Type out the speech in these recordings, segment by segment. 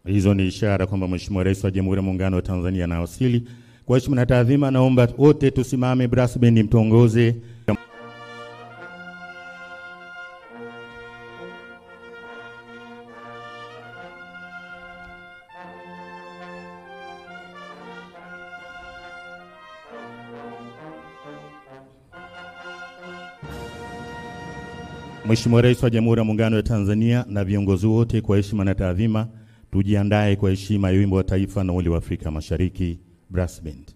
Hizo ni ishara kwamba Mheshimiwa Rais wa Jamhuri ya Muungano wa Tanzania anawasili. Kwa heshima na taadhima, naomba wote tusimame, brass band mtongoze. Mheshimiwa Rais wa Jamhuri ya Muungano wa Tanzania na viongozi wote, kwa heshima na taadhima, tujiandae kwa heshima ya wimbo wa taifa na ule wa Afrika Mashariki. Brass band.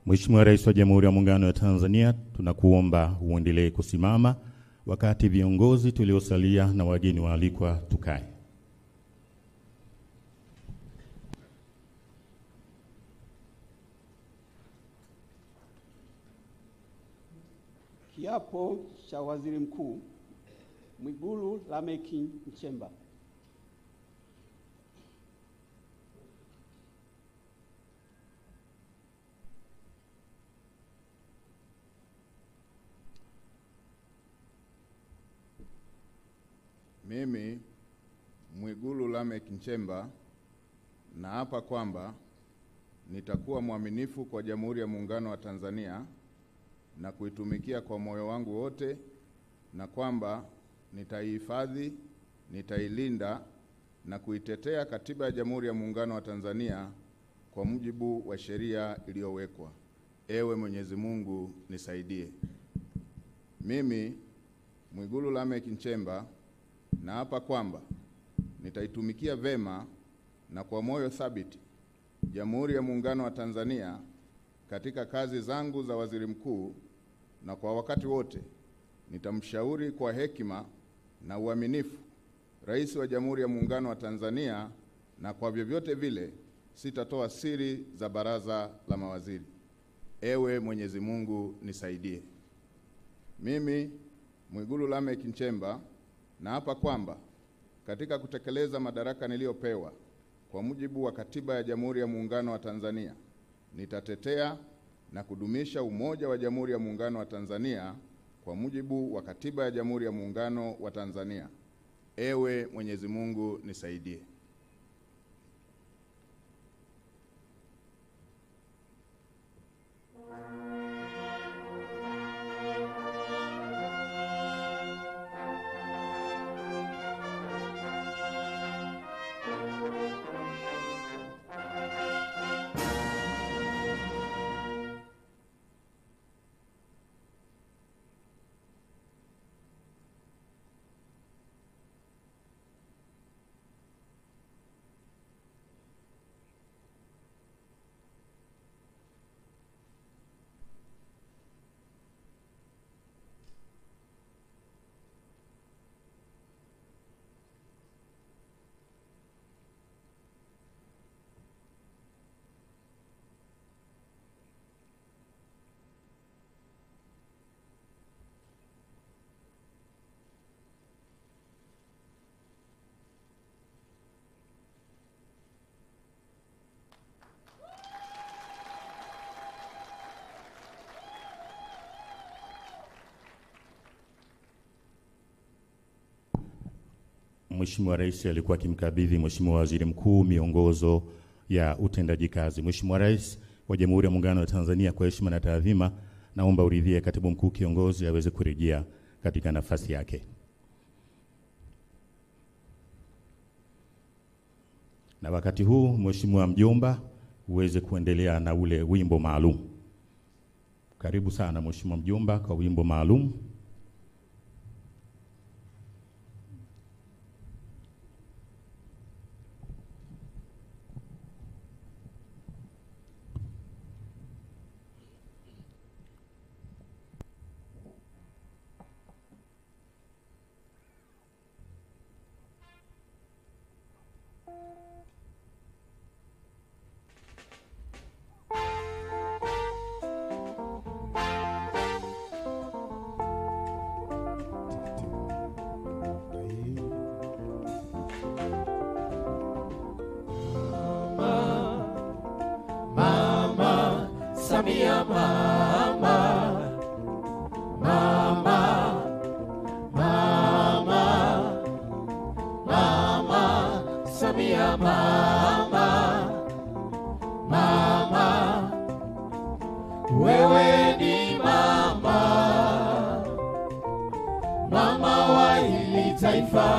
Mheshimiwa Rais wa Jamhuri ya Muungano wa Tanzania, tunakuomba uendelee kusimama wakati viongozi tuliosalia na wageni waalikwa tukae. Kiapo cha Waziri Mkuu Mwigulu Lameck Nchemba. Mimi Mwigulu Lameck Nchemba naapa kwamba nitakuwa mwaminifu kwa Jamhuri ya Muungano wa Tanzania na kuitumikia kwa moyo wangu wote, na kwamba nitaihifadhi, nitailinda na kuitetea Katiba ya Jamhuri ya Muungano wa Tanzania kwa mujibu wa sheria iliyowekwa. Ewe Mwenyezi Mungu nisaidie. Mimi Mwigulu Lameck Nchemba naapa kwamba nitaitumikia vema na kwa moyo thabiti Jamhuri ya Muungano wa Tanzania katika kazi zangu za waziri mkuu, na kwa wakati wote nitamshauri kwa hekima na uaminifu Rais wa Jamhuri ya Muungano wa Tanzania, na kwa vyovyote vile sitatoa siri za baraza la mawaziri. Ewe Mwenyezi Mungu nisaidie. Mimi Mwigulu Lameck Nchemba naapa kwamba katika kutekeleza madaraka niliyopewa kwa mujibu wa Katiba ya Jamhuri ya Muungano wa Tanzania, nitatetea na kudumisha umoja wa Jamhuri ya Muungano wa Tanzania kwa mujibu wa Katiba ya Jamhuri ya Muungano wa Tanzania. Ewe Mwenyezi Mungu nisaidie. Mheshimiwa Rais alikuwa akimkabidhi Mheshimiwa Waziri Mkuu miongozo ya utendaji kazi. Mheshimiwa Rais wa Jamhuri ya Muungano wa Tanzania, kwa heshima na taadhima, naomba uridhie Katibu Mkuu Kiongozi aweze kurejea katika nafasi yake. Na wakati huu Mheshimiwa Mjomba uweze kuendelea na ule wimbo maalum. Karibu sana Mheshimiwa Mjomba kwa wimbo maalum. Samia mama, mama, mama, mama, Samia mama, mama, wewe ni mama, mama wa hili taifa,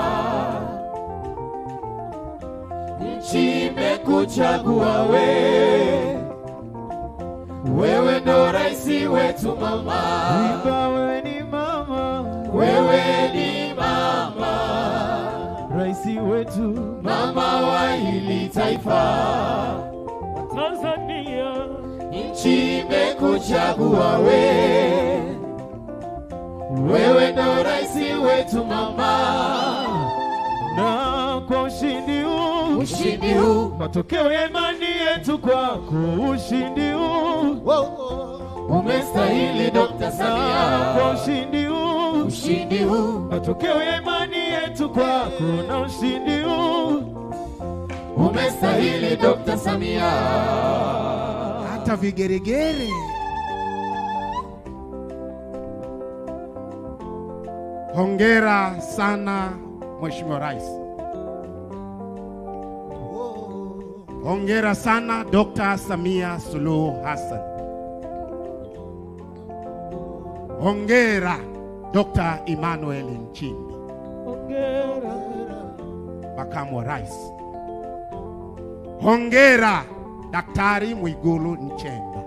nchi imekuchagua wewe ndo raisi wetu mama. Wewe ni mama, wewe ni mama, raisi wetu, mama wa hili taifa Tanzania, nchi imekuchagua wewe ndo raisi wetu mama. Na kwa ushindi huu, matokeo ya imani yetu kwako, ushindi huu umestahili Dr. Samia. Kwa ushindi huu, matokeo ya imani yetu kwako, na ushindi huu umestahili Dr. Samia. Hata vigeregere. Hongera sana Mheshimiwa Rais. Hongera sana Dr. Samia Suluhu Hassan. Hongera Dr. Emmanuel Nchimbi. makamu wa rais. Hongera Daktari Mwigulu Nchemba,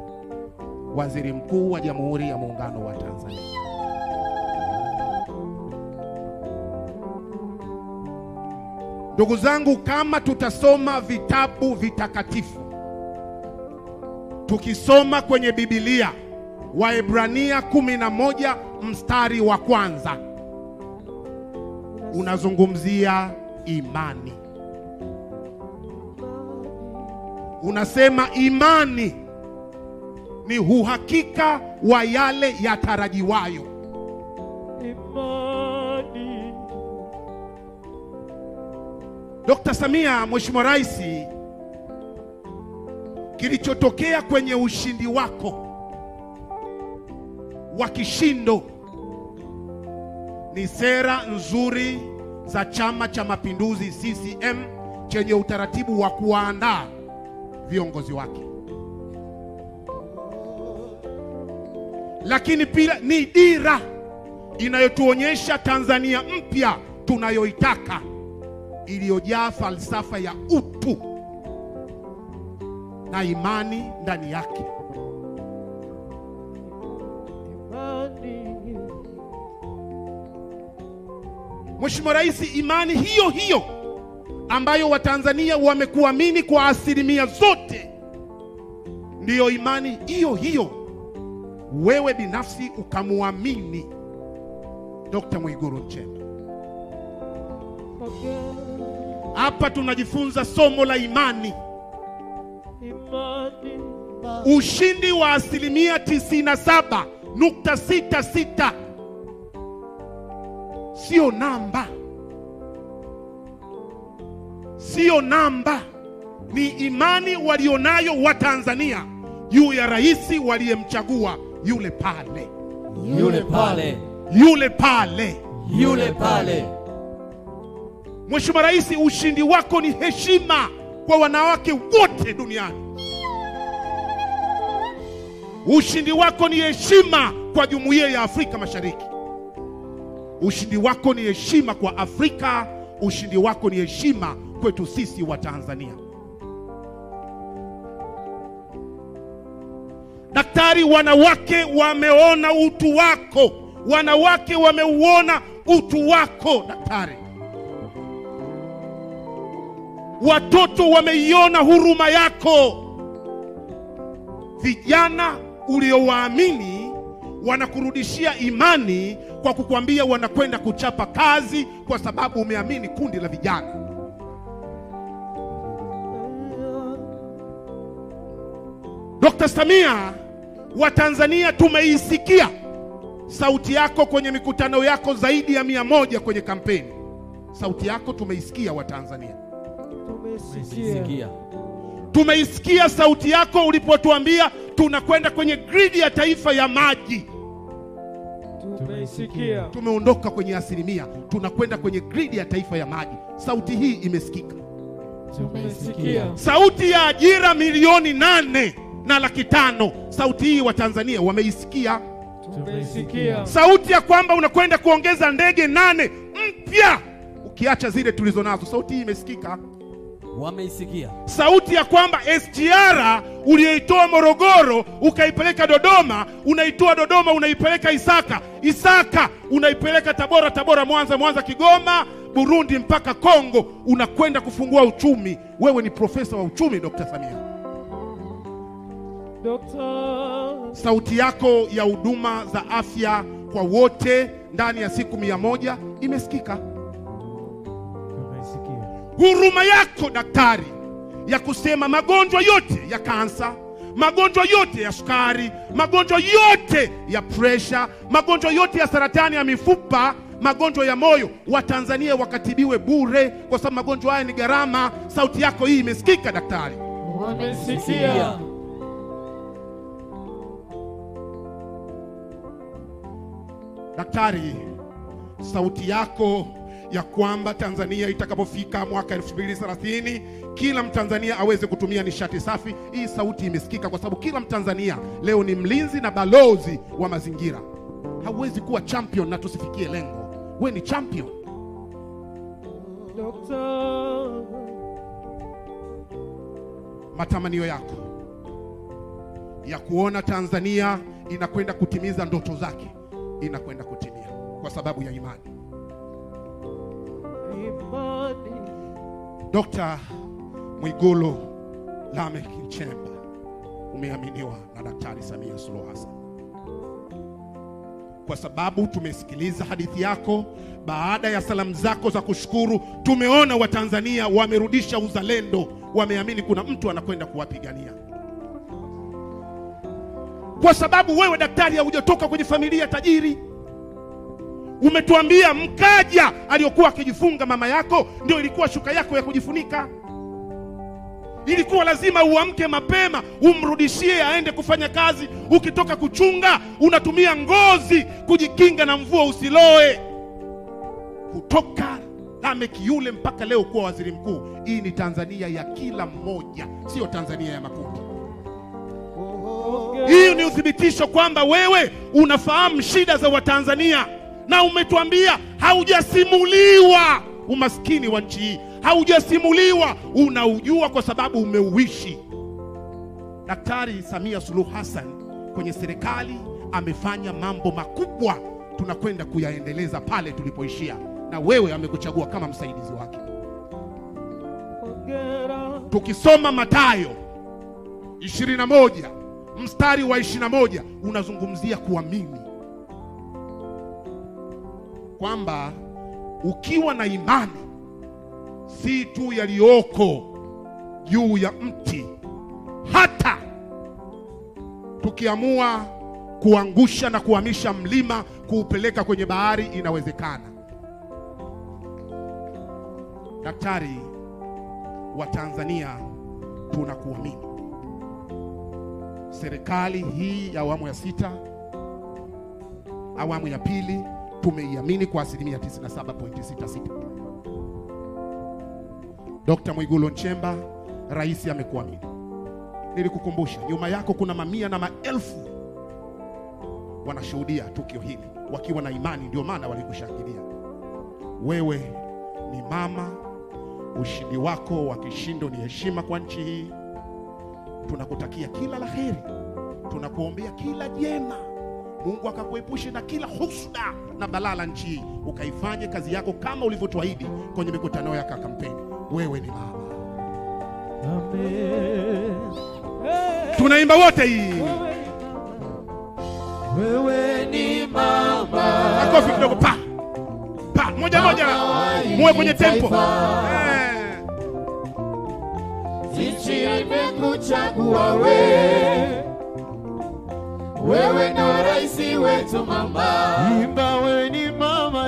Waziri Mkuu wa Jamhuri ya Muungano wa Tanzania. Ndugu zangu, kama tutasoma vitabu vitakatifu, tukisoma kwenye Biblia, Waebrania 11 mstari wa kwanza unazungumzia imani. Unasema imani ni uhakika wa yale yatarajiwayo. Imani. Dr. Samia, Mheshimiwa Rais, kilichotokea kwenye ushindi wako wa kishindo ni sera nzuri za Chama cha Mapinduzi CCM chenye utaratibu wa kuandaa viongozi wake. Lakini pia ni dira inayotuonyesha Tanzania mpya tunayoitaka, iliyojaa falsafa ya utu na imani ndani yake. Mheshimiwa Rais, imani hiyo hiyo ambayo Watanzania wamekuamini kwa asilimia zote, ndiyo imani hiyo hiyo wewe binafsi ukamuamini Dr. Mwigulu Nchemba. Hapa tunajifunza somo la imani. Ushindi wa asilimia 97.66 sio namba, sio namba, ni imani walionayo Watanzania juu ya rais waliyemchagua yule pale, Yule pale. yule pale, Yule pale. Mheshimiwa Rais, ushindi wako ni heshima kwa wanawake wote duniani. Ushindi wako ni heshima kwa Jumuiya ya Afrika Mashariki. Ushindi wako ni heshima kwa Afrika. Ushindi wako ni heshima kwetu sisi wa Tanzania. Daktari, wanawake wameona utu wako. Wanawake wameuona utu wako daktari. Watoto wameiona huruma yako. Vijana uliowaamini wanakurudishia imani kwa kukwambia wanakwenda kuchapa kazi kwa sababu umeamini kundi la vijana. Dr. Samia, Watanzania tumeisikia sauti yako kwenye mikutano yako zaidi ya 100 kwenye kampeni. Sauti yako tumeisikia Watanzania. Tumeisikia sauti yako ulipotuambia tunakwenda kwenye gridi ya taifa ya maji. Tumeisikia. Tumeondoka kwenye asilimia, tunakwenda kwenye gridi ya taifa ya maji. Sauti hii imesikika. Tumeisikia. Sauti ya ajira milioni 8.5. Sauti hii Watanzania wameisikia. Tumeisikia. Sauti ya kwamba unakwenda kuongeza ndege 8 mpya ukiacha zile tulizonazo. Sauti hii imesikika. Wameisikia. Sauti ya kwamba SGR uliyoitoa Morogoro ukaipeleka Dodoma, unaitoa Dodoma unaipeleka Isaka, Isaka unaipeleka Tabora, Tabora Mwanza, Mwanza Kigoma, Burundi mpaka Kongo, unakwenda kufungua uchumi. Wewe ni profesa wa uchumi Dr. Samia. Sauti yako ya huduma za afya kwa wote ndani ya siku 100 imesikika. Huruma yako daktari ya kusema magonjwa yote ya kansa, magonjwa yote ya sukari, magonjwa yote ya presha, magonjwa yote ya saratani ya mifupa, magonjwa ya moyo, Watanzania wakatibiwe bure kwa sababu magonjwa haya ni gharama. Sauti yako hii imesikika daktari. Wamesikia. Daktari, sauti yako ya kwamba Tanzania itakapofika mwaka 2030 kila Mtanzania aweze kutumia nishati safi, hii sauti imesikika kwa sababu kila Mtanzania leo ni mlinzi na balozi wa mazingira. Hauwezi kuwa champion na tusifikie lengo. Wewe ni champion. Matamanio yako ya kuona Tanzania inakwenda kutimiza ndoto zake inakwenda kutimia kwa sababu ya imani. Dr. Mwigulu Lameck Nchemba, umeaminiwa na Daktari Samia Suluhu Hassan. Kwa sababu tumesikiliza hadithi yako, baada ya salamu zako za kushukuru, tumeona Watanzania wamerudisha uzalendo, wameamini kuna mtu anakwenda kuwapigania. Kwa sababu wewe daktari hujatoka kwenye familia tajiri. Umetuambia mkaja aliyokuwa akijifunga mama yako ndio ilikuwa shuka yako ya kujifunika. Ilikuwa lazima uamke mapema umrudishie aende kufanya kazi. Ukitoka kuchunga unatumia ngozi kujikinga na mvua usiloe. Kutoka Lameck yule mpaka leo kuwa waziri mkuu, hii ni Tanzania ya kila mmoja, sio Tanzania ya makundi. Hii ni uthibitisho kwamba wewe unafahamu shida za Watanzania, na umetuambia haujasimuliwa umaskini wa nchi hii. Haujasimuliwa, unaujua kwa sababu umeuishi. Daktari Samia Suluhu Hassan kwenye serikali amefanya mambo makubwa, tunakwenda kuyaendeleza pale tulipoishia, na wewe amekuchagua kama msaidizi wake. Tukisoma Mathayo 21 mstari wa 21 unazungumzia kuamini, kwamba ukiwa na imani si tu yaliyoko juu ya mti, hata tukiamua kuangusha na kuhamisha mlima kuupeleka kwenye bahari inawezekana. Daktari wa Tanzania, tunakuamini. Serikali hii ya awamu ya 6, awamu ya pili, tumeiamini kwa 97.66%. Dr. Mwigulu Nchemba, rais amekuamini. Nilikukumbusha nyuma yako kuna mamia na maelfu wanashuhudia tukio hili wakiwa na imani, ndio maana walikushangilia. Wewe ni mama, ushindi wako wa kishindo ni heshima kwa nchi hii. Tunakutakia kila laheri, tunakuombea kila jema. Mungu akakuepushe na kila husuda na balaa la nchi hii, ukaifanye kazi yako kama ulivyotuahidi kwenye mikutano ya kampeni. Wewe ni mama. Amen. Tunaimba wote hii. Wewe ni mama. Makofi kidogo pa. Moja moja. Muwe kwenye tempo. Nchi imekuchagua wewe ndo rais wetu mama. Imba wewe ni mama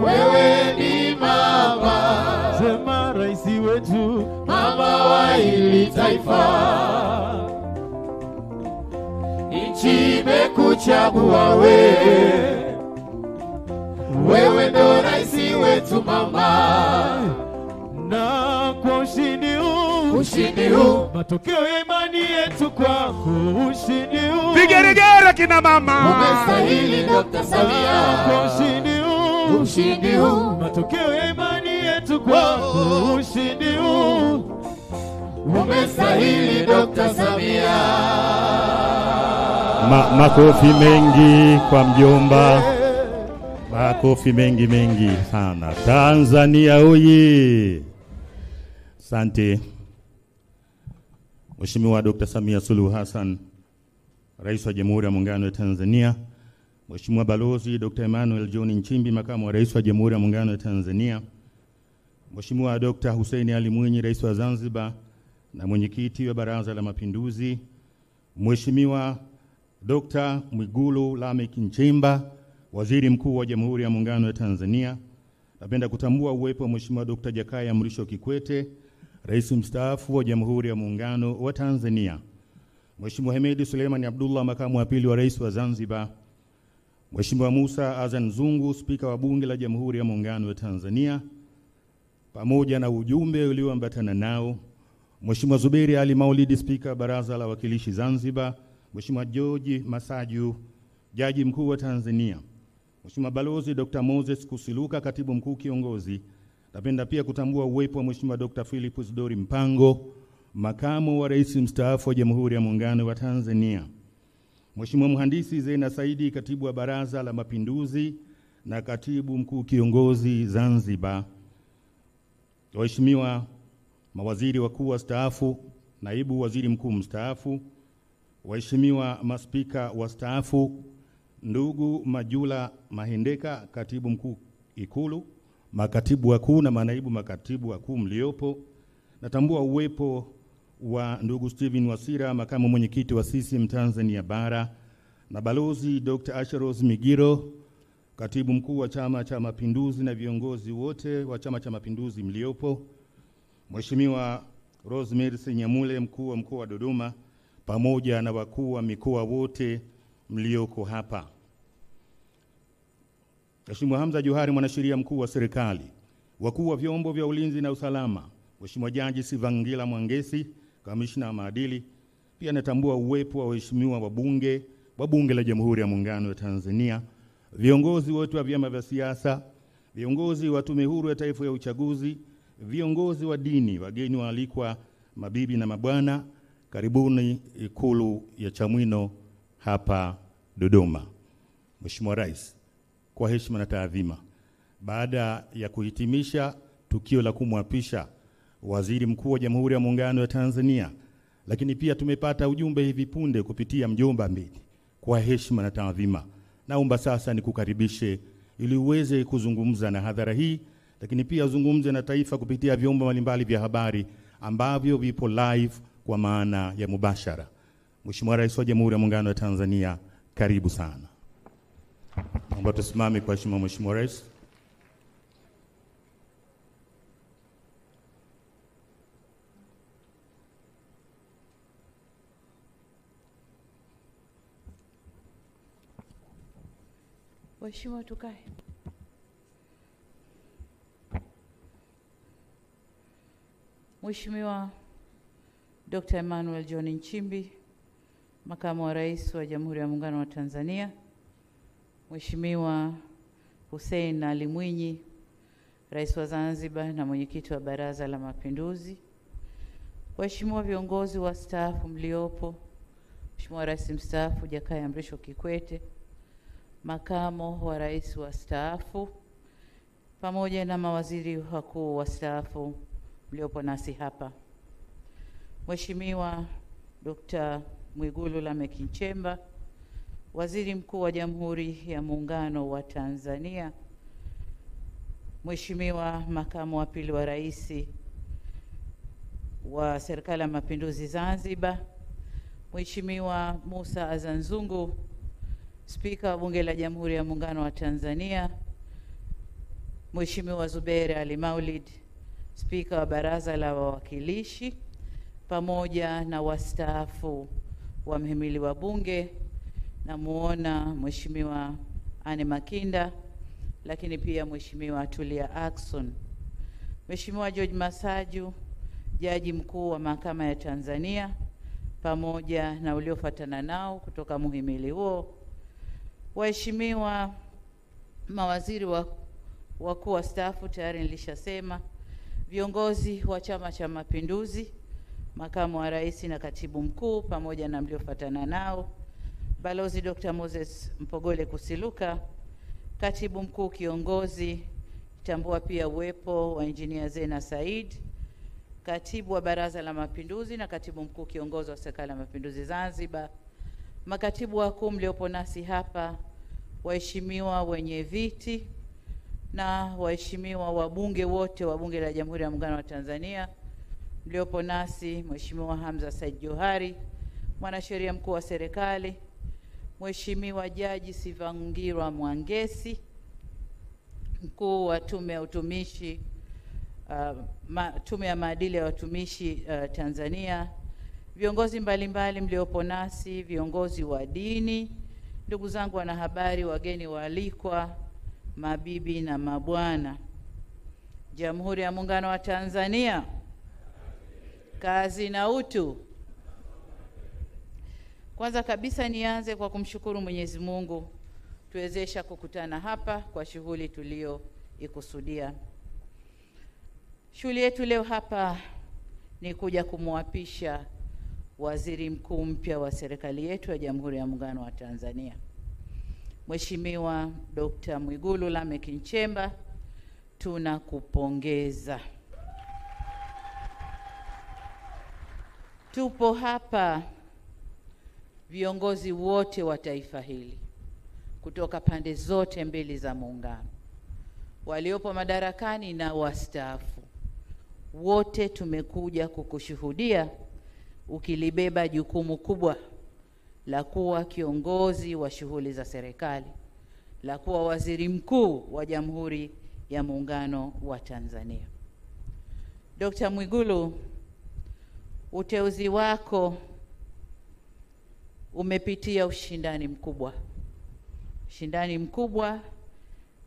Wewe ni mama. Sema rais wetu Mama wa hili taifa. Nchi imekuchagua wewe ndo rais wetu mama. Na kwa ushindi huu matokeo ya imani yetu kwako, ushindi huu Vigeregere kina mama. Umestahili Dr. Samia. kwa Ushindi huu matokeo ya imani yetu kwako, ushindi huu umestahili Dr. Samia. Makofi mengi kwa mjomba. Makofi mengi sana. Tanzania oye. Asante. Mheshimiwa Dr. Samia Suluhu Hassan, Rais wa Jamhuri ya Muungano wa Tanzania. Mheshimiwa Balozi Dr. Emmanuel John Nchimbi, Makamu wa Rais wa Jamhuri ya Muungano wa Tanzania. Mheshimiwa Dr. Hussein Ali Mwinyi, Rais wa Zanzibar na Mwenyekiti wa Baraza la Mapinduzi. Mheshimiwa Dr. Mwigulu Lameck Nchemba, Waziri Mkuu wa Jamhuri ya Muungano wa Tanzania. Napenda kutambua uwepo wa Mheshimiwa Dr. Jakaya Mrisho Kikwete, Rais mstaafu wa Jamhuri ya Muungano wa Tanzania. Mheshimiwa Hemedi Suleiman Abdullah, Makamu wa Pili wa Rais wa Zanzibar. Mheshimiwa Musa Azan Zungu, Spika wa Bunge la Jamhuri ya Muungano wa Tanzania, pamoja na ujumbe ulioambatana nao. Mheshimiwa Zuberi Ali Maulidi, Spika Baraza la Wawakilishi Zanzibar. Mheshimiwa George Masaju, Jaji Mkuu wa Tanzania. Mheshimiwa Balozi Dr. Moses Kusiluka, Katibu Mkuu Kiongozi, Napenda pia kutambua uwepo wa Mheshimiwa Dr. Philip Isidori Mpango, makamu wa rais mstaafu wa Jamhuri ya Muungano wa Tanzania. Mheshimiwa Mhandisi Zena Saidi, katibu wa Baraza la Mapinduzi na katibu mkuu kiongozi Zanzibar. Waheshimiwa mawaziri wakuu wastaafu, naibu waziri mkuu mstaafu, waheshimiwa maspika wastaafu, ndugu Majula Mahendeka, katibu mkuu Ikulu, makatibu wakuu na manaibu makatibu wakuu mliopo. Natambua uwepo wa ndugu Steven Wasira, makamu mwenyekiti wa CCM Tanzania Bara, na balozi Dr. Asheros Migiro, katibu mkuu wa Chama cha Mapinduzi, na viongozi wote wa Chama cha Mapinduzi mliopo. Mheshimiwa Rosemary Senyamule, mkuu wa mkoa wa Dodoma, pamoja na wakuu wa mikoa wote mlioko hapa. Mheshimiwa Hamza Johari, mwanasheria mkuu wa serikali, wakuu wa vyombo vya ulinzi na usalama, Mheshimiwa Jaji Sivangila Mwangesi, kamishna wa maadili. Pia natambua uwepo wa waheshimiwa wa Bunge la Jamhuri ya Muungano wa Tanzania, viongozi wote wa vyama vya siasa, viongozi wa Tume Huru ya Taifa ya Uchaguzi, viongozi wa dini, wageni waalikwa, mabibi na mabwana, karibuni Ikulu ya Chamwino hapa Dodoma. Mheshimiwa Rais, kwa heshima na taadhima, baada ya kuhitimisha tukio la kumwapisha Waziri Mkuu wa Jamhuri ya Muungano wa Tanzania, lakini pia tumepata ujumbe hivi punde kupitia mjomba mbili, kwa heshima na taadhima, naomba sasa nikukaribishe ili uweze kuzungumza na hadhara hii, lakini pia uzungumze na taifa kupitia vyombo mbalimbali vya habari ambavyo vipo live kwa maana ya mubashara. Mheshimiwa Rais wa Jamhuri ya Muungano wa Tanzania, karibu sana. Naomba tusimame kwa heshima Mheshimiwa Rais. Waheshimiwa, tukae. Mheshimiwa Dr. Emmanuel John Nchimbi, makamu wa rais wa Jamhuri ya Muungano wa Tanzania, Mheshimiwa Hussein Ali Mwinyi, rais wa Zanzibar na mwenyekiti wa Baraza la Mapinduzi, waheshimiwa viongozi wastaafu mliopo, Mheshimiwa Rais mstaafu Jakaya Mrisho Kikwete, makamo wa rais wastaafu, pamoja na mawaziri wakuu wastaafu mliopo nasi hapa, Mheshimiwa Dr. Mwigulu Lameck Nchemba, Waziri Mkuu wa Jamhuri ya Muungano wa Tanzania, Mheshimiwa makamu wa pili wa rais wa Serikali ya Mapinduzi Zanzibar, Mheshimiwa Musa Azzan Zungu, Spika wa Bunge la Jamhuri ya Muungano wa Tanzania, Mheshimiwa Zuberi Ali Maulid, Spika wa Baraza la Wawakilishi, pamoja na wastaafu wa mhimili wa Bunge, na muona Mheshimiwa Anne Makinda, lakini pia Mheshimiwa Tulia Ackson, Mheshimiwa George Masaju, Jaji Mkuu wa Mahakama ya Tanzania, pamoja na uliofuatana nao kutoka muhimili huo, waheshimiwa mawaziri wakuu wastaafu, tayari nilishasema, viongozi wa Chama cha Mapinduzi, makamu wa rais na katibu mkuu, pamoja na mliofuatana nao, Balozi Dr. Moses Mpogole Kusiluka, katibu mkuu kiongozi, tambua pia uwepo wa Engineer Zena Said, katibu wa Baraza la Mapinduzi na katibu mkuu kiongozi wa Serikali ya Mapinduzi Zanzibar, makatibu wakuu mliopo nasi hapa, waheshimiwa wenye viti na waheshimiwa wabunge wote wa Bunge la Jamhuri ya Muungano wa Tanzania mliopo nasi, Mheshimiwa Hamza Said Johari, mwanasheria mkuu wa serikali, Mheshimiwa Jaji Sivangila Mwangesi, mkuu wa Tume ya Utumishi, Tume ya Maadili ya Watumishi Tanzania, viongozi mbalimbali mliopo nasi, viongozi wa dini, ndugu zangu wanahabari, wageni waalikwa, mabibi na mabwana, Jamhuri ya Muungano wa Tanzania, kazi na utu. Kwanza kabisa nianze kwa kumshukuru Mwenyezi Mungu tuwezesha kukutana hapa kwa shughuli tulioikusudia. Shughuli yetu leo hapa ni kuja kumwapisha waziri mkuu mpya wa serikali yetu ya Jamhuri ya Muungano wa Tanzania, Mheshimiwa Dr. Mwigulu Lameck Nchemba. Tunakupongeza. Tupo hapa viongozi wote wa taifa hili kutoka pande zote mbili za muungano, waliopo madarakani na wastaafu. Wote tumekuja kukushuhudia ukilibeba jukumu kubwa la kuwa kiongozi wa shughuli za serikali, la kuwa waziri mkuu wa Jamhuri ya Muungano wa Tanzania. Dr. Mwigulu, uteuzi wako umepitia ushindani mkubwa,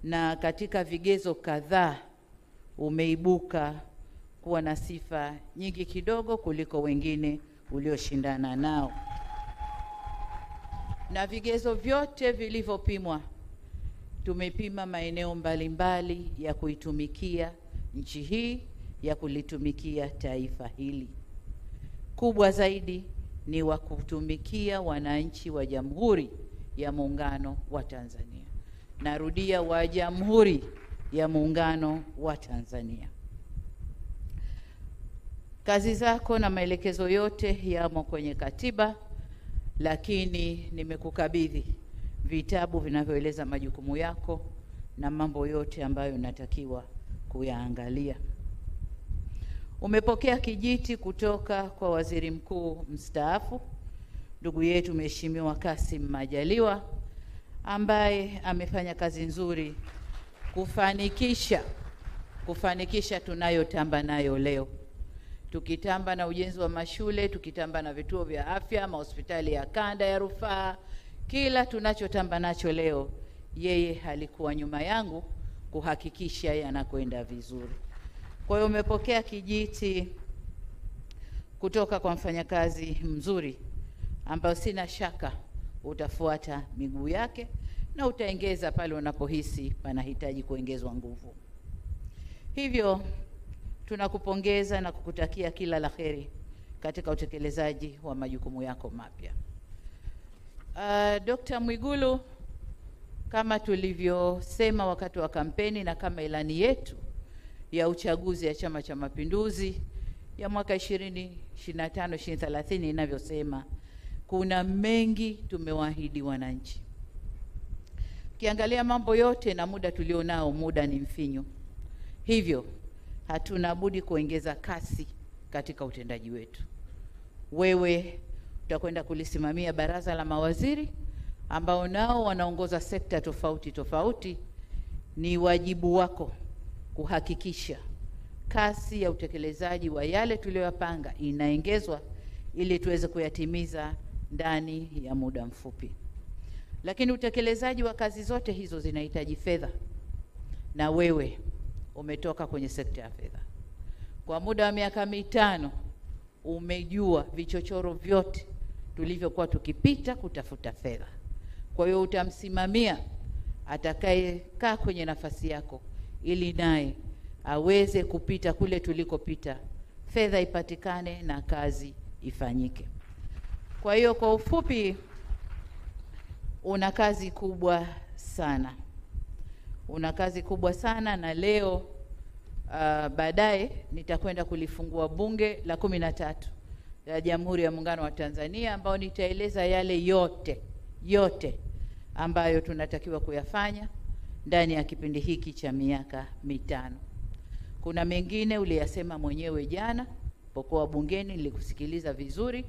na katika vigezo kadhaa umeibuka kuwa na sifa nyingi kidogo kuliko wengine ulioshindana nao, na vigezo vyote vilivyopimwa, tumepima maeneo mbalimbali ya kuitumikia nchi hii, ya kulitumikia taifa hili. Kubwa zaidi ni wa kutumikia wananchi wa Jamhuri ya Muungano wa Tanzania. Narudia, wa Jamhuri ya Muungano wa Tanzania. Kazi zako na maelekezo yote yamo kwenye katiba, lakini nimekukabidhi vitabu vinavyoeleza majukumu yako na mambo yote ambayo unatakiwa kuyaangalia. Umepokea kijiti kutoka kwa waziri mkuu mstaafu ndugu yetu Mheshimiwa Kassim Majaliwa, ambaye amefanya kazi nzuri kufanikisha tunayotamba nayo leo. Tukitamba na ujenzi wa mashule, tukitamba na vituo vya afya, mahospitali ya kanda ya rufaa, kila tunachotamba nacho leo, yeye alikuwa nyuma yangu kuhakikisha yanakwenda vizuri. Kwa hiyo umepokea kijiti kutoka kwa mfanyakazi mzuri ambayo sina shaka utafuata miguu yake na utaongeza pale unapohisi panahitaji kuongezwa nguvu. Hivyo tunakupongeza na kukutakia kila la kheri katika utekelezaji wa majukumu yako mapya. Dr. Mwigulu, kama tulivyosema wakati wa kampeni na kama ilani yetu ya uchaguzi ya Chama cha Mapinduzi ya mwaka 2025-2030 inavyosema, kuna mengi tumewaahidi wananchi. Kiangalia mambo yote na muda tulionao, muda ni mfinyu. Hivyo hatuna budi kuongeza kasi katika utendaji wetu. Wewe utakwenda kulisimamia baraza la mawaziri ambao nao wanaongoza sekta tofauti. Ni wajibu wako kuhakikisha kasi ya utekelezaji wa yale tuliyoyapanga inaongezwa ili tuweze kuyatimiza ndani ya muda mfupi. Lakini utekelezaji wa kazi zote hizo zinahitaji fedha, na wewe umetoka kwenye sekta ya fedha. Kwa muda wa miaka 5 umejua vichochoro vyote tulivyokuwa tukipita kutafuta fedha. Kwa hiyo utamsimamia atakayekaa kwenye nafasi yako ili naye aweze kupita kule tulikopita, fedha ipatikane na kazi ifanyike. Kwa hiyo kwa ufupi, una kazi kubwa sana, na leo baadaye nitakwenda kulifungua bunge la 13 la Jamhuri ya Muungano wa Tanzania, ambao nitaeleza yale yote ambayo tunatakiwa kuyafanya ndani ya kipindi hiki cha miaka 5. Kuna mengine uliyasema mwenyewe jana pokuwa bungeni, nilikusikiliza vizuri,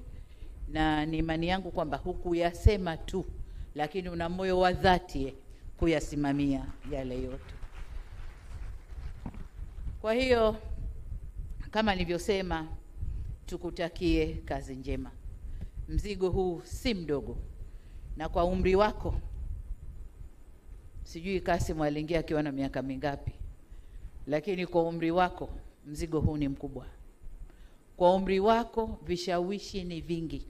na ni imani yangu kwamba hukuyasema tu, lakini una moyo wa dhati kuyasimamia yale yote. Kwa hiyo kama nilivyosema, tukutakie kazi njema. Mzigo huu si mdogo, na kwa umri wako, sijui Kassim aliingia akiwa na miaka mingapi, lakini kwa umri wako mzigo huu ni mkubwa. Kwa umri wako vishawishi ni vingi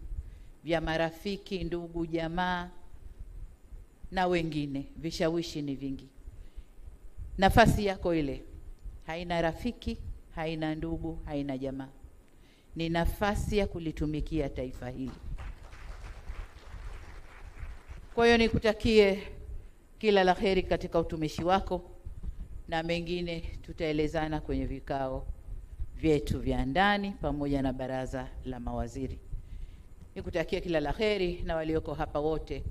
vya marafiki, ndugu, jamaa na wengine, vishawishi ni vingi. Nafasi yako ile haina rafiki, haina ndugu, haina jamaa. Ni nafasi ya kulitumikia taifa hili. Kwa hiyo nikutakie kila la heri katika utumishi wako, na mengine tutaelezana kwenye vikao vyetu vya ndani pamoja na baraza la mawaziri. Nikutakie kila la heri, na walioko hapa wote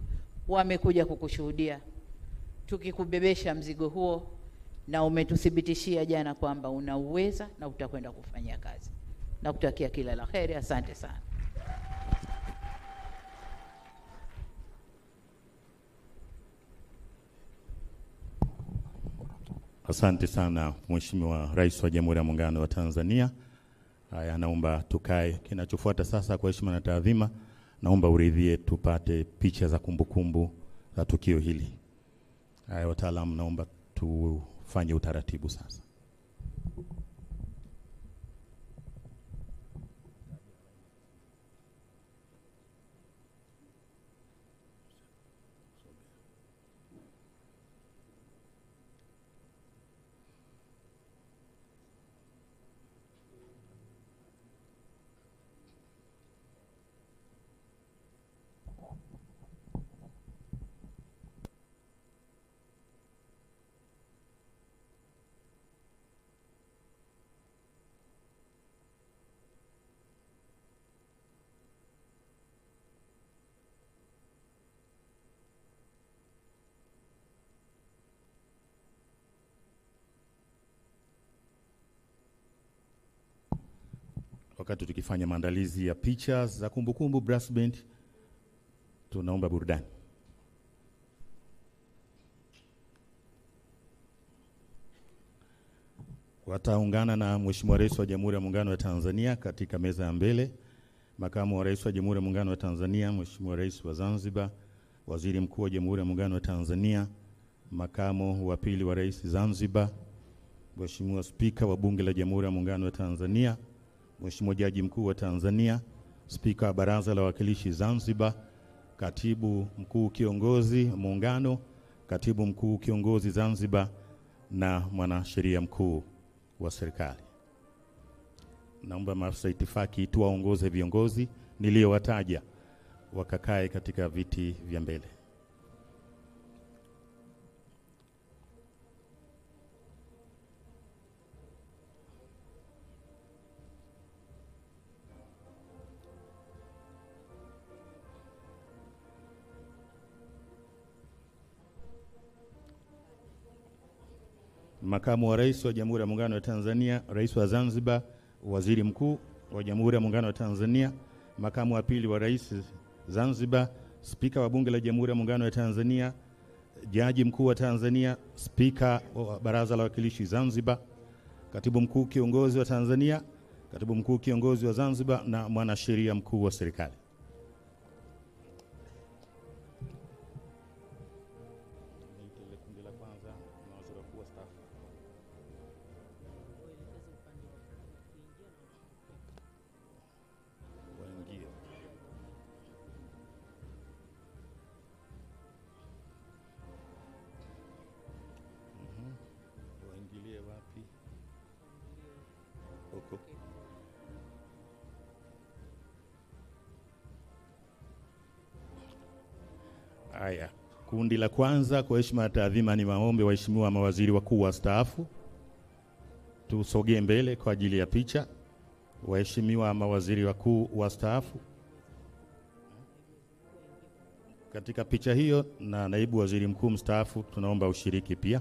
wamekuja kukushuhudia tukikubebesha mzigo huo, na umetuthibitishia jana kwamba unauweza na utakwenda kufanyia kazi. Nakutakia kila la heri. Asante sana. Asante sana Mheshimiwa Rais wa Jamhuri ya Muungano wa Tanzania. Haya, naomba tukae. Kinachofuata sasa, kwa heshima na taadhima, naomba uridhie tupate picha za kumbukumbu za tukio hili. Haya, wataalamu, naomba tufanye utaratibu sasa. Wakati tukifanya maandalizi ya picha za kumbukumbu, brass band tunaomba burudani. Wataungana na Mheshimiwa Rais wa Jamhuri ya Muungano wa Tanzania katika meza ya mbele Makamu wa Rais wa Jamhuri ya Muungano wa Tanzania, Mheshimiwa Rais wa Zanzibar, Waziri Mkuu wa Jamhuri ya Muungano wa Tanzania, Makamu wa Pili wa Rais Zanzibar, Mheshimiwa Spika wa Bunge la Jamhuri ya Muungano wa Tanzania, Mheshimiwa Jaji Mkuu wa Tanzania, Spika wa Baraza la Wawakilishi Zanzibar, Katibu Mkuu Kiongozi Muungano, Katibu Mkuu Kiongozi Zanzibar na Mwanasheria Mkuu wa serikali. Naomba maafisa itifaki tuwaongoze viongozi niliowataja wakakae katika viti vya mbele. Makamu wa Rais wa Jamhuri ya Muungano wa Tanzania, Rais wa Zanzibar, Waziri Mkuu wa Jamhuri ya Muungano wa Tanzania, Makamu wa Pili wa Rais Zanzibar, Spika wa Bunge la Jamhuri ya Muungano wa Tanzania, Jaji Mkuu wa Tanzania, Spika wa Baraza la Wawakilishi Zanzibar, Katibu Mkuu Kiongozi wa Tanzania, Katibu Mkuu Kiongozi wa Zanzibar na Mwanasheria Mkuu wa serikali. Haya, kundi la kwanza kwa heshima na taadhima ni maombi waheshimiwa mawaziri wakuu wastaafu. Tusogee mbele kwa ajili ya picha. Waheshimiwa mawaziri wakuu wastaafu. Katika picha hiyo na naibu waziri mkuu mstaafu tunaomba ushiriki pia.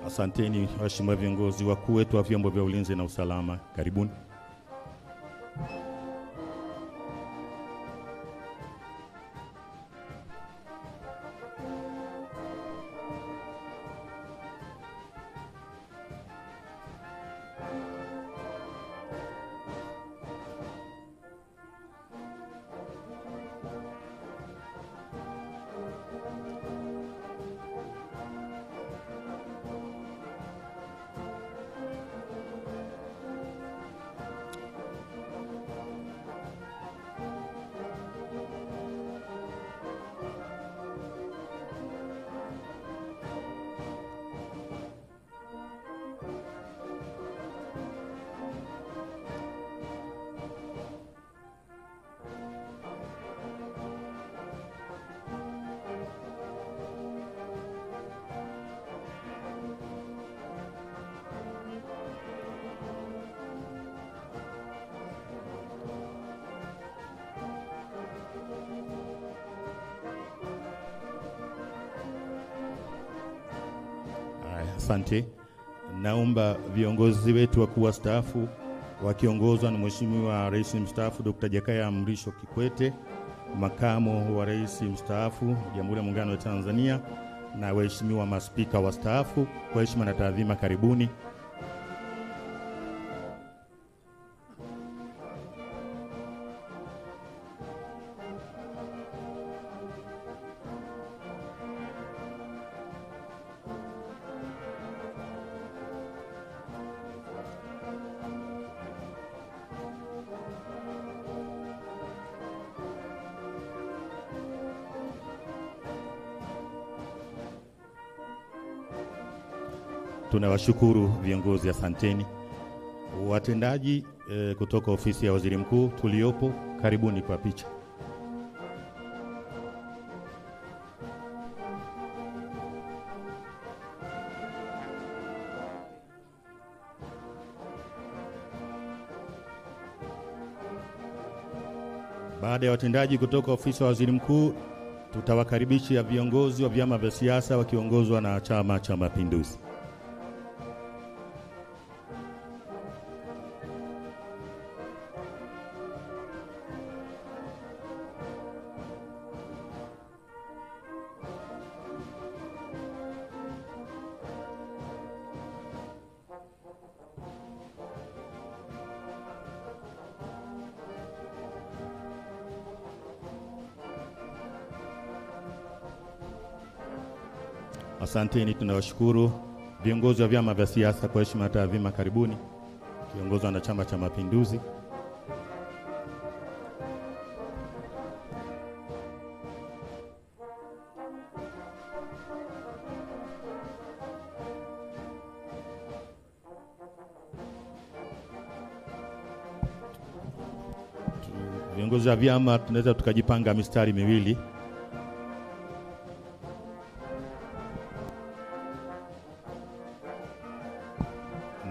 Asanteni waheshimiwa viongozi wakuu wetu wa vyombo vya ulinzi na usalama. Karibuni. Asante. Naomba viongozi wetu wakuu wastaafu wakiongozwa na Mheshimiwa Rais mstaafu Dr. Jakaya Mrisho Kikwete, Makamo wa Rais mstaafu Jamhuri ya Muungano wa Tanzania, na waheshimiwa maspika wastaafu, kwa heshima na taadhima, karibuni. Tunawashukuru viongozi, asanteni. Watendaji kutoka ofisi ya Waziri Mkuu tuliopo, karibuni kwa picha. Baada ya watendaji kutoka ofisi ya Waziri Mkuu, tutawakaribisha viongozi wa vyama vya siasa wakiongozwa na Chama cha Mapinduzi. Asanteni, tunawashukuru viongozi wa vyama vya siasa, kwa heshima na taadhima, karibuni, kiongozwa na Chama cha Mapinduzi. Viongozi wa vyama tunaweza tukajipanga mistari miwili.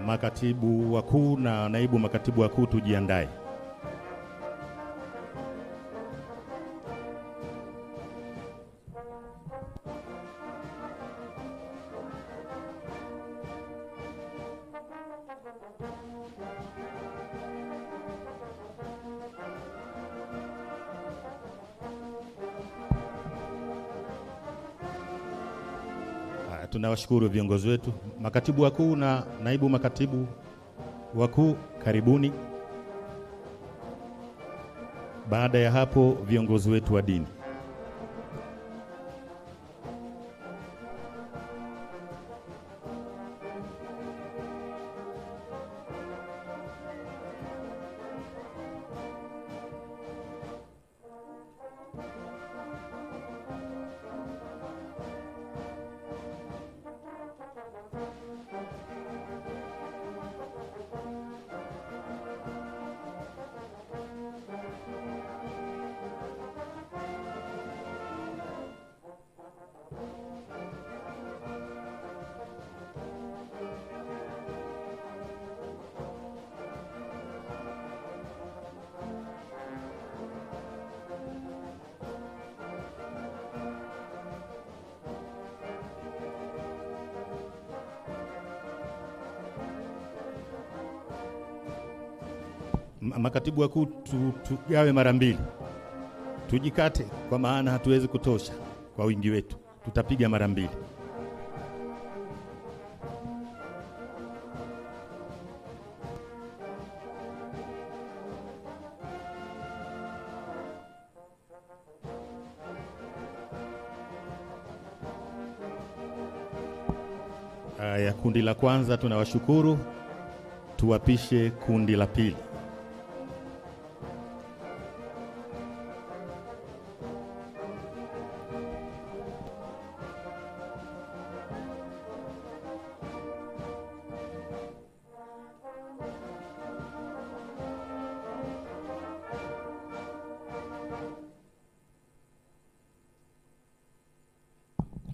Makatibu wakuu na naibu makatibu wakuu tujiandae. Tunawashukuru viongozi wetu, makatibu wakuu na naibu makatibu wakuu, karibuni. Baada ya hapo, viongozi wetu wa dini. Makatibu wakuu tugawe mara mbili, tujikate, kwa maana hatuwezi kutosha kwa wingi wetu, tutapiga mara mbili. Haya, kundi la kwanza tunawashukuru, tuwapishe kundi la pili.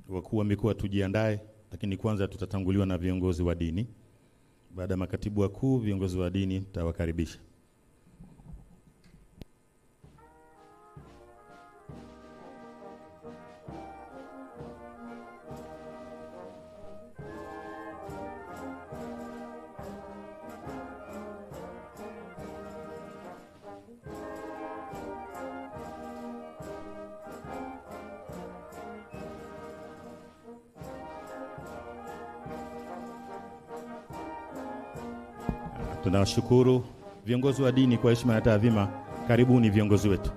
Wakuu wa mikoa tujiandae, lakini kwanza tutatanguliwa na viongozi wa dini. Baada ya makatibu wakuu, viongozi wa dini tutawakaribisha. Tunawashukuru viongozi wa dini kwa heshima na taadhima. Karibuni viongozi wetu.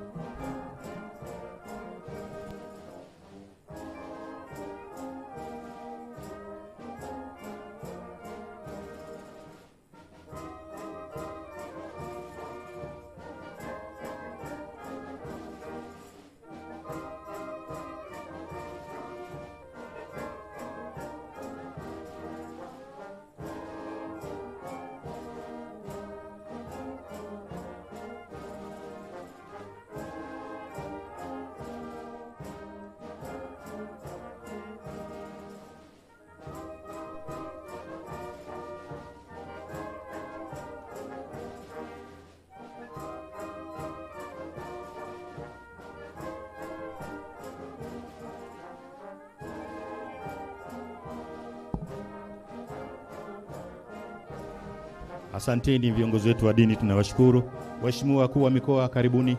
Asanteni viongozi wetu wa dini, tunawashukuru. Waheshimiwa wakuu wa mikoa, karibuni.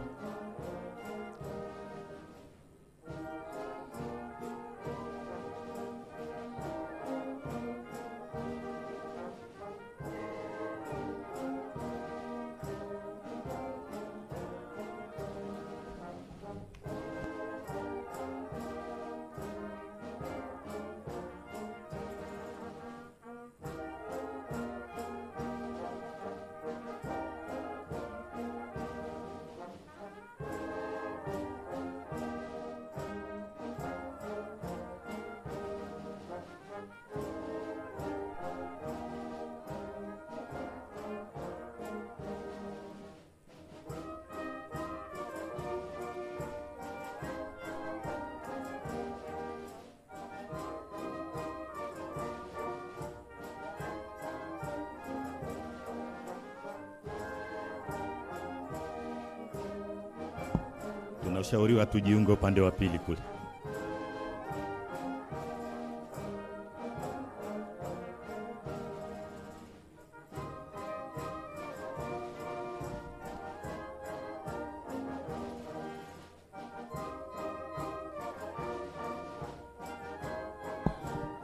Tunashauriwa tujiunge upande wa pili kule.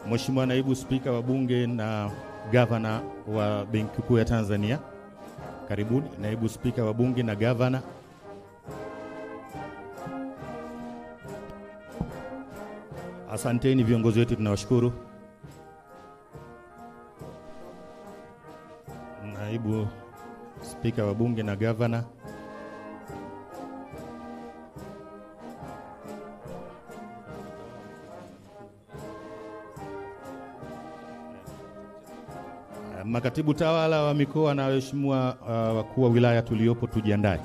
Mheshimiwa Naibu Spika wa Bunge na Gavana wa Benki Kuu ya Tanzania, karibuni. Naibu Spika wa Bunge na Gavana. Asanteni viongozi wetu, tunawashukuru. Naibu Spika wa Bunge na Gavana. Makatibu tawala wa mikoa na waheshimiwa wakuu wa wilaya tuliopo, tujiandae.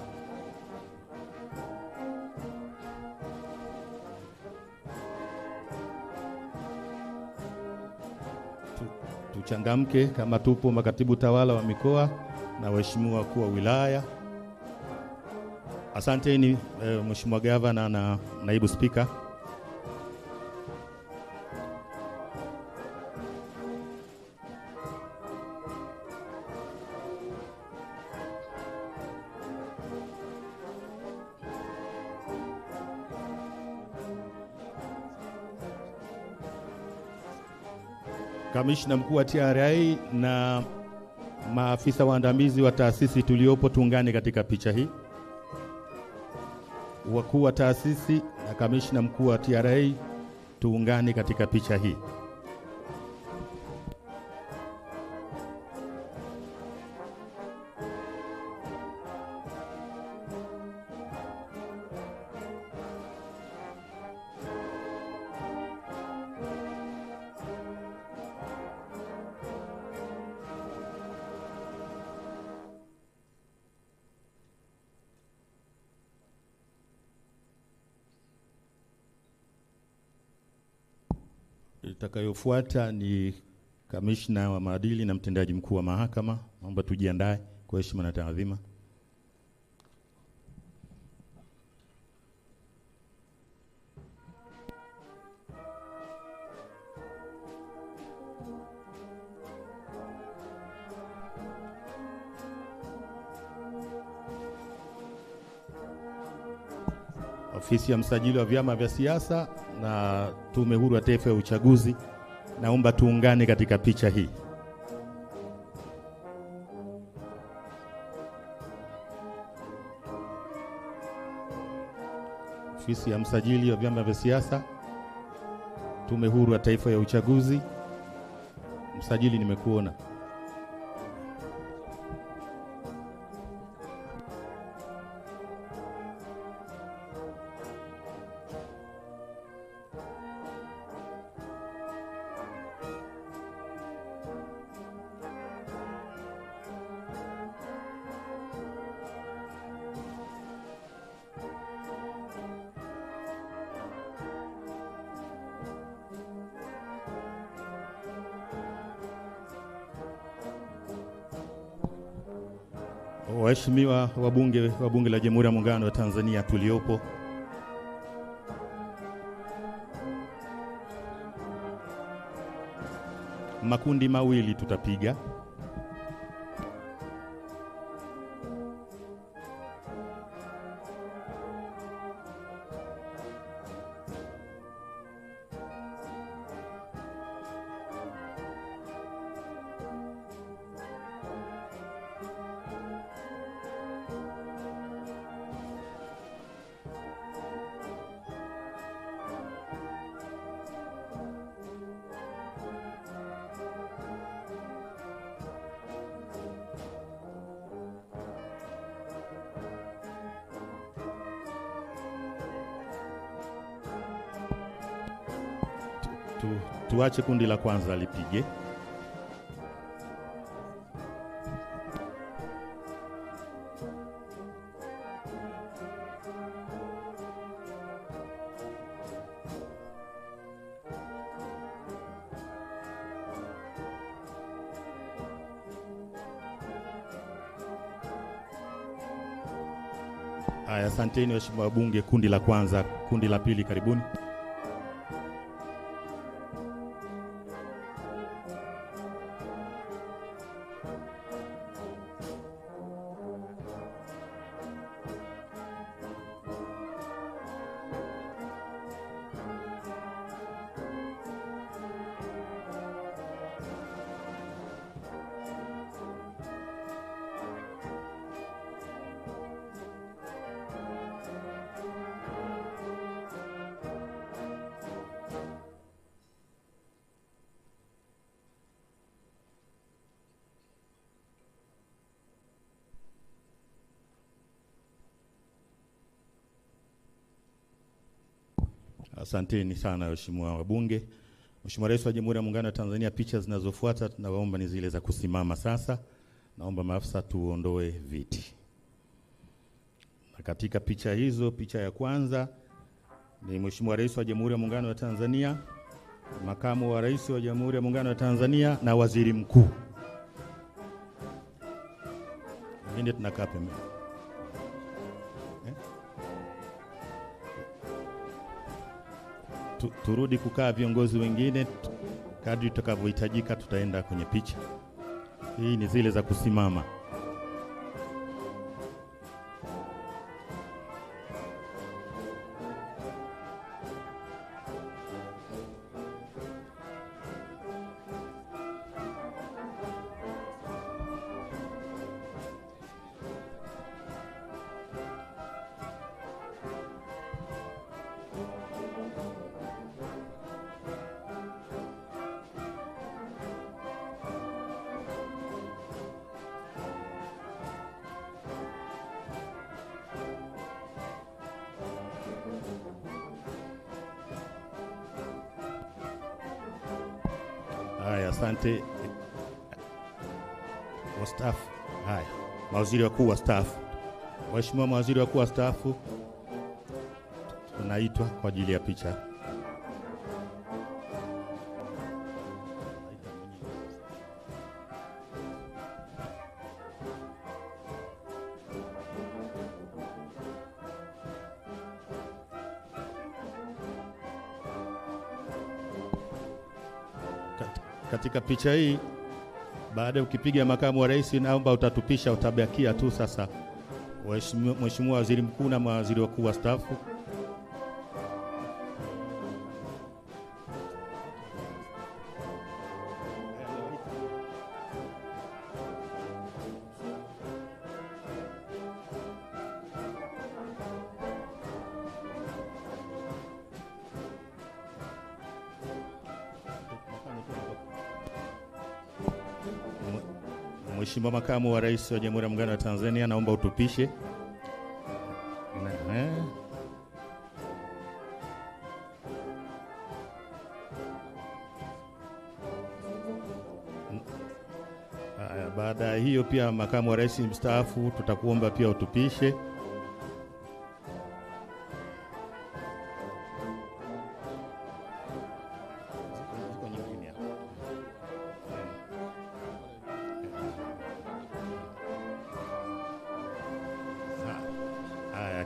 Tuchangamke kama tupo makatibu tawala wa mikoa na waheshimiwa wakuu wa wilaya. Asanteni Mheshimiwa Gavana na Naibu Spika. Kamishna mkuu wa TRA na maafisa waandamizi wa taasisi tuliopo, tuungane katika picha hii. Wakuu wa taasisi na kamishna mkuu wa TRA, tuungane katika picha hii. Itakayofuata ni kamishna wa maadili na mtendaji mkuu wa mahakama. Naomba tujiandae kwa heshima na taadhima. Ofisi ya msajili wa vyama vya siasa na Tume Huru ya Taifa ya Uchaguzi, naomba tuungane katika picha hii. ofisi ya msajili wa vyama vya siasa, Tume Huru ya Taifa ya Uchaguzi. Msajili, nimekuona. Waheshimiwa wabunge wa Bunge la Jamhuri ya Muungano wa Tanzania tuliopo, makundi mawili tutapiga. Tuache kundi la kwanza lipige. Haya, asanteni waheshimiwa wabunge. Kundi la kwanza, kundi la pili, karibuni. Asanteni sana waheshimiwa wabunge. Mheshimiwa Rais wa Jamhuri ya Muungano wa Tanzania, picha zinazofuata tunawaomba ni zile za kusimama sasa. Naomba maafisa tuondoe viti. Na katika picha hizo, picha ya kwanza ni Mheshimiwa Rais wa Jamhuri ya Muungano wa Tanzania, Makamu wa Rais wa Jamhuri ya Muungano wa Tanzania na Waziri Mkuu. Wengine tunakaa pembeni. Turudi kukaa viongozi wengine, kadri tutakavyohitajika tutaenda kwenye picha. Hii ni zile za kusimama. Haya, asante. Wastaafu. Haya, mawaziri wakuu wastaafu. Waheshimiwa mawaziri wakuu wastaafu, tunaitwa kwa ajili ya picha. Katika picha hii, baada ya ukipiga makamu wa rais, naomba utatupisha, utabakia tu sasa Mheshimiwa Waziri Mkuu na mawaziri wakuu wastaafu. Mheshimiwa Makamu wa Rais wa Jamhuri ya Muungano wa Tanzania, naomba utupishe. Baada ya hiyo pia Makamu wa Rais mstaafu tutakuomba pia utupishe.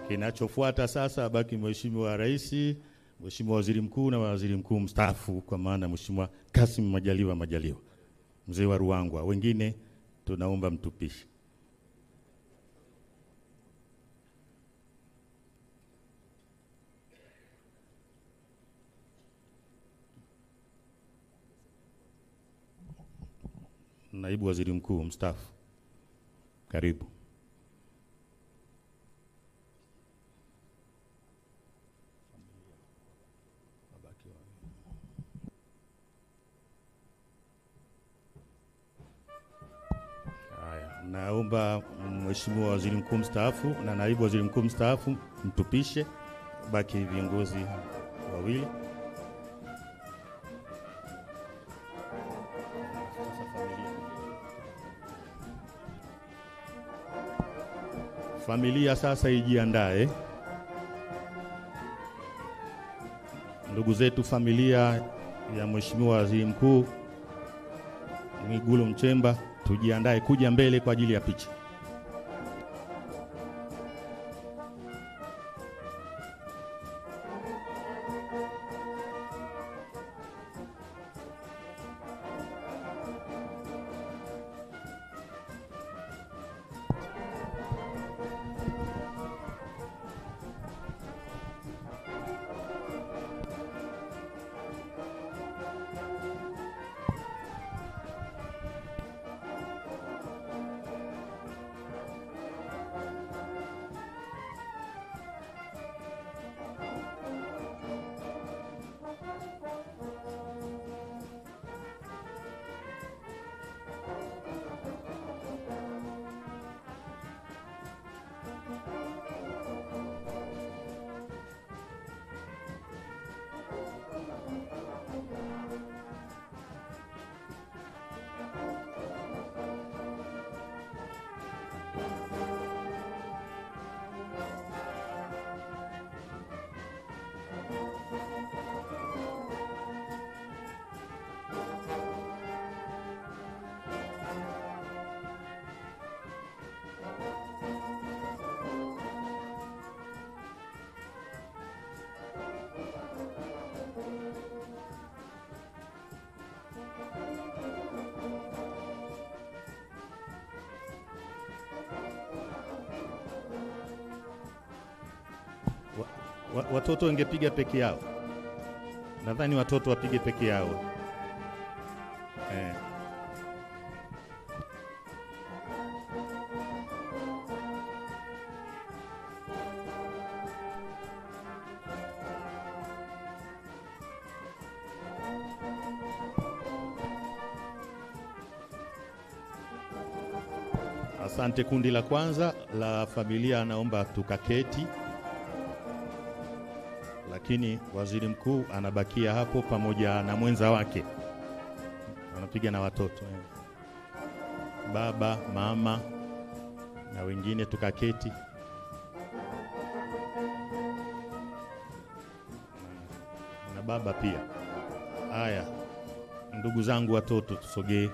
Kinachofuata sasa baki Mheshimiwa Rais, Mheshimiwa Waziri Mkuu na Waziri Mkuu mstaafu, kwa maana Mheshimiwa Kassim Majaliwa, mzee wa Ruangwa. Wengine tunaomba mtupishe. Naibu Waziri Mkuu mstaafu, karibu. Naomba Mheshimiwa Waziri Mkuu mstaafu na Naibu Waziri Mkuu mstaafu mtupishe, baki viongozi wawili. Familia sasa ijiandae. Ndugu zetu familia ya Mheshimiwa Waziri Mkuu Mwigulu Nchemba, tujiandae kuja mbele kwa ajili ya picha. Watoto wangepiga peke yao. Nadhani watoto wapige peke yao. Asante. Kundi la kwanza la familia naomba tukaketi. Lakini Waziri Mkuu anabakia hapo pamoja na mwenza wake. Wanapiga na watoto. Baba, mama na wengine tukaketi. Na baba pia. Haya. Ndugu zangu watoto tusogee.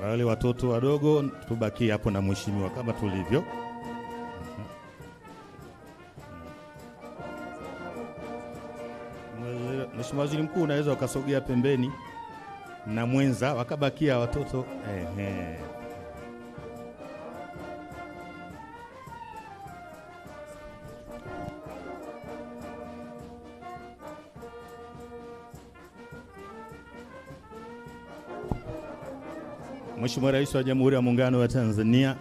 Wale watoto wadogo tubaki hapo na mheshimiwa kama tulivyo. Mheshimiwa Waziri Mkuu, unaweza ukasogea pembeni na mwenza, wakabakia watoto. Mheshimiwa Rais wa Jamhuri ya Muungano wa Tanzania,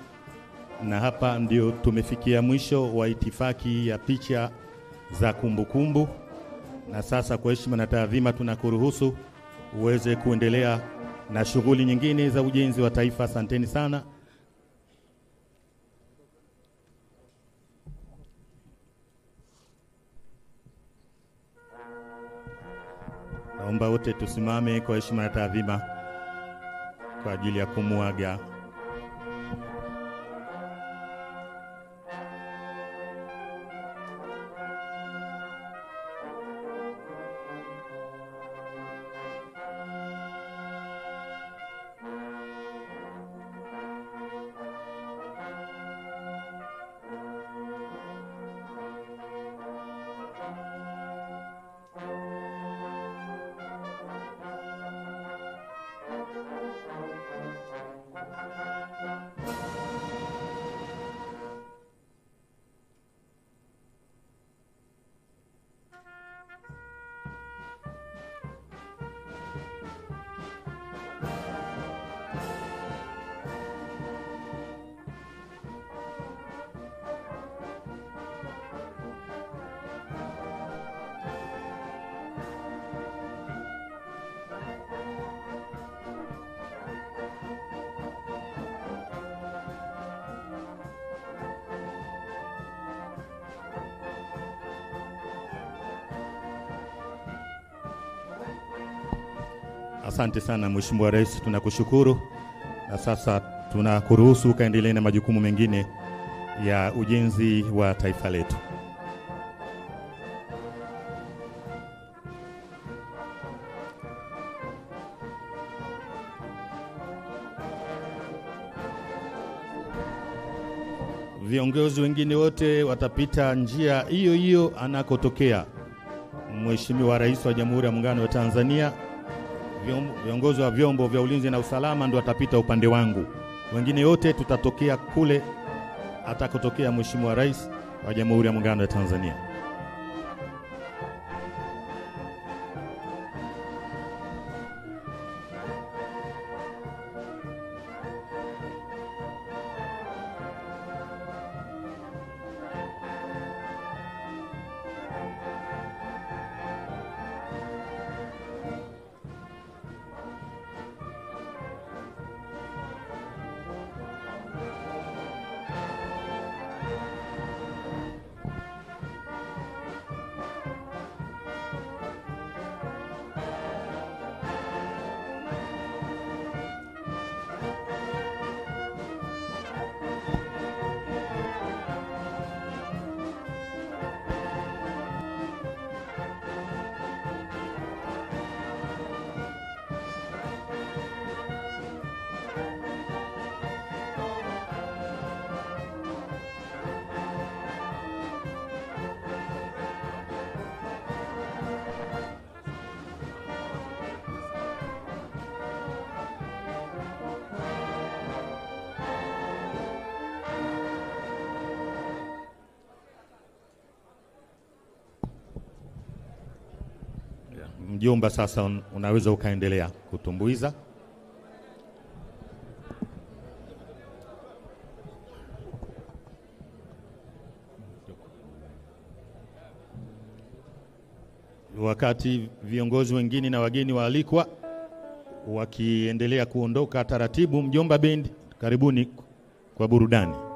na hapa ndio tumefikia mwisho wa itifaki ya picha za kumbukumbu. Na sasa kwa heshima na taadhima tunakuruhusu uweze kuendelea na shughuli nyingine za ujenzi wa taifa. Asanteni sana. Naomba wote tusimame kwa heshima na taadhima kwa ajili ya kumuaga. Asante sana Mheshimiwa Rais, tunakushukuru. Na sasa tunakuruhusu kaendelee na majukumu mengine ya ujenzi wa taifa letu. Viongozi wengine wote watapita njia hiyo hiyo anakotokea Mheshimiwa Rais wa Jamhuri ya Muungano wa Tanzania. Viongozi wa vyombo vya ulinzi na usalama ndio watapita upande wangu. Wengine wote tutatokea kule atakotokea Mheshimiwa Rais wa Jamhuri ya Muungano wa Tanzania. Mjomba, sasa unaweza ukaendelea kutumbuiza. Wakati viongozi wengine na wageni waalikwa wakiendelea kuondoka taratibu, Mjomba Band, karibuni kwa burudani.